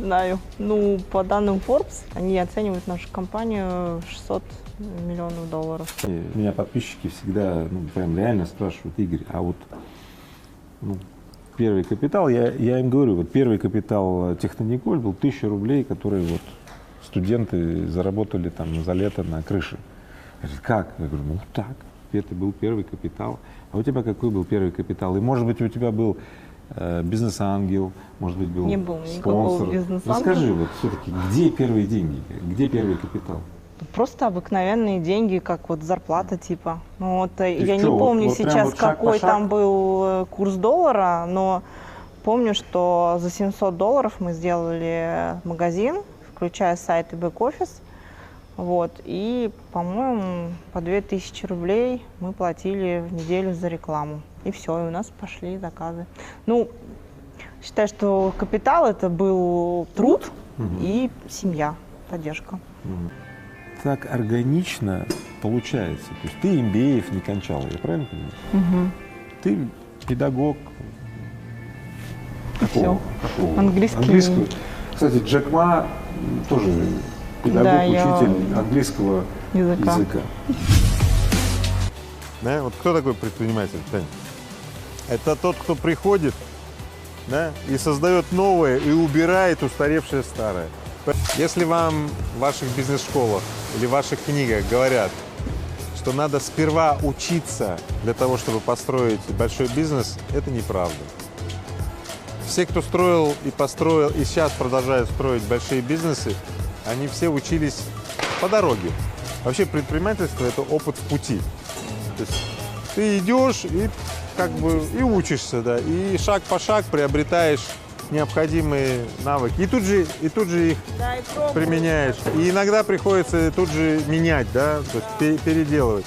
знаю. Ну, по данным Forbes, они оценивают нашу компанию в 600 миллионов долларов. Меня подписчики всегда, прям реально спрашивают: Игорь, а вот первый капитал, я им говорю, вот первый капитал Технониколь был 1000 рублей, которые вот студенты заработали там за лето на крыше. Говорят, как? Я говорю, ну так, это был первый капитал. А у тебя какой был первый капитал? И может быть у тебя был бизнес-ангел, может быть был Не было никакого спонсор. бизнес-ангела. Расскажи, вот все-таки, где первые деньги, где первый капитал? Просто обыкновенные деньги, как вот зарплата типа. Ну, вот, я что, не помню вот прям сейчас, вот шаг по какой шаг? там был курс доллара, но помню, что за 700 долларов мы сделали магазин, включая сайт и бэк-офис. Вот, и, по-моему, по 2000 рублей мы платили в неделю за рекламу. И все, и у нас пошли заказы. Ну, считаю, что капитал это был труд и семья, поддержка. Так органично получается. То есть ты MBA не кончала, я правильно понимаю? Ты педагог. Всё. Какого? Английский. Английского. Кстати, Джек Ма тоже педагог, Да, я учитель английского языка. Да? Вот кто такой предприниматель, Тань? Это тот, кто приходит, да, и создает новое, и убирает устаревшее старое. Если вам в ваших бизнес-школах или в ваших книгах говорят, что надо сперва учиться для того, чтобы построить большой бизнес, это неправда. Все, кто строил и построил, и сейчас продолжают строить большие бизнесы, они все учились по дороге. Вообще предпринимательство – это опыт в пути. То есть ты идешь и как бы и учишься, да, и шаг по шаг приобретаешь необходимые навыки. И тут же их применяешь. И иногда приходится тут же менять, да, то есть переделывать.